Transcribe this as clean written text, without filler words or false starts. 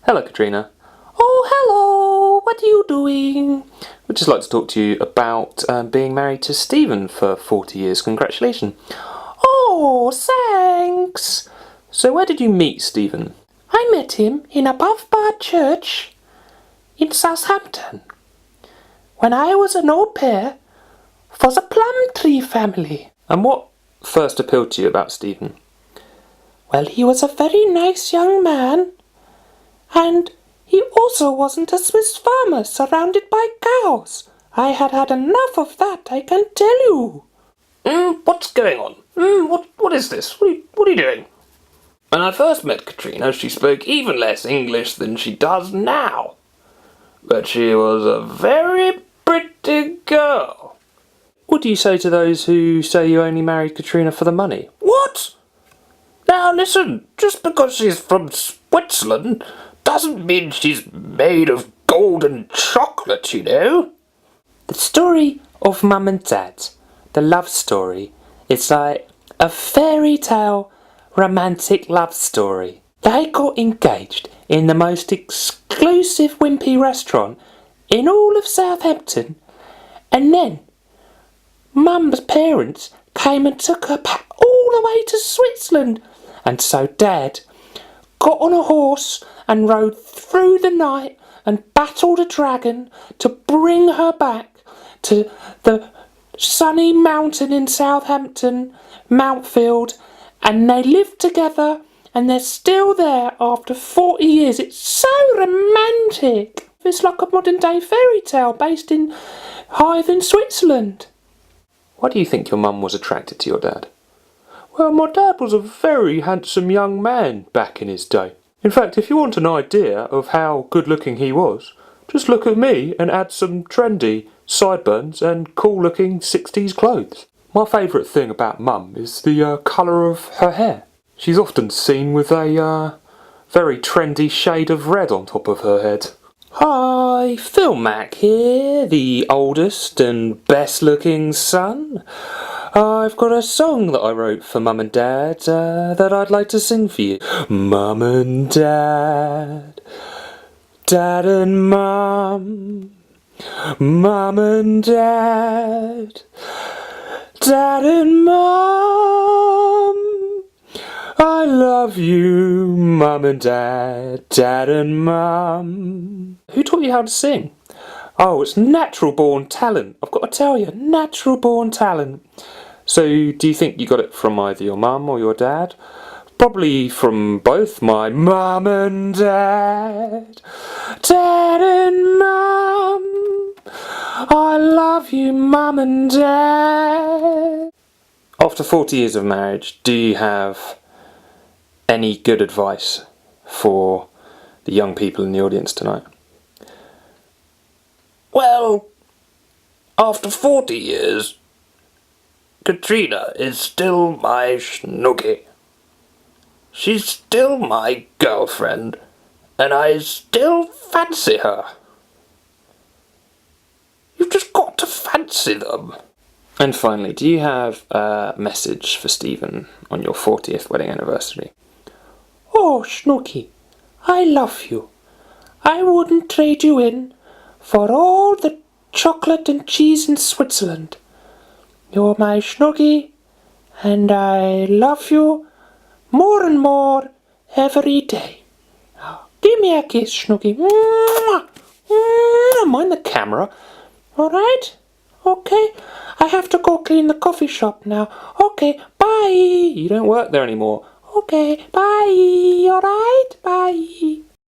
Hello, Katrina. Oh, hello. What are you doing? We'd just like to talk to you about being married to Stephen for 40 years. Congratulations. Oh, thanks. So where did you meet Stephen? I met him in Above Bar Church in Southampton when I was an au pair for the Plumtree family. And what first appealed to you about Stephen? Well, he was a very nice young man, and he also wasn't a Swiss farmer surrounded by cows. I had had enough of that, I can tell you. What's going on? What is this? What are you doing? When I first met Katrina, she spoke even less English than she does now. But she was a very pretty girl. What do you say to those who say you only married Katrina for the money? What? Now listen, just because she's from Switzerland doesn't mean she's made of golden chocolate, you know. The story of Mum and Dad, the love story, it's like a fairy tale romantic love story. They got engaged in the most exclusive wimpy restaurant in all of Southampton, and then Mum's parents came and took her back all the way to Switzerland, and so Dad got on a horse and rode through the night and battled a dragon to bring her back to the sunny mountain in Southampton, Mountfield, and they lived together and they're still there after 40 years. It's so romantic. It's like a modern day fairy tale based in Hythe in Switzerland. Why do you think your mum was attracted to your dad? Well, my dad was a very handsome young man back in his day. In fact, if you want an idea of how good looking he was, just look at me and add some trendy sideburns and cool looking 60s clothes. My favourite thing about Mum is the colour of her hair. She's often seen with a very trendy shade of red on top of her head. Hi, Phil Mack here, the oldest and best looking son. I've got a song that I wrote for Mum and Dad that I'd like to sing for you. Mum and Dad, Dad and Mum, Mum and Dad, Dad and Mum, I love you, Mum and Dad, Dad and Mum. Who taught you how to sing? Oh, it's natural born talent. I've got to tell you, natural born talent. So, do you think you got it from either your mum or your dad? Probably from both my mum and dad. Dad and mum, I love you, mum and dad. After 40 years of marriage, do you have any good advice for the young people in the audience tonight? Well, after 40 years, Katrina is still my schnoogie. She's still my girlfriend, and I still fancy her. You've just got to fancy them. And finally, do you have a message for Stephen on your 40th wedding anniversary? Oh, Snooky, I love you. I wouldn't trade you in for all the chocolate and cheese in Switzerland. You're my Snooky, and I love you more and more every day. Now, give me a kiss, Snooky. Mwah! Mwah! Mind the camera. Alright? Okay. I have to go clean the coffee shop now. Okay, bye. You don't work there anymore. Okay, bye. Alright? Bye.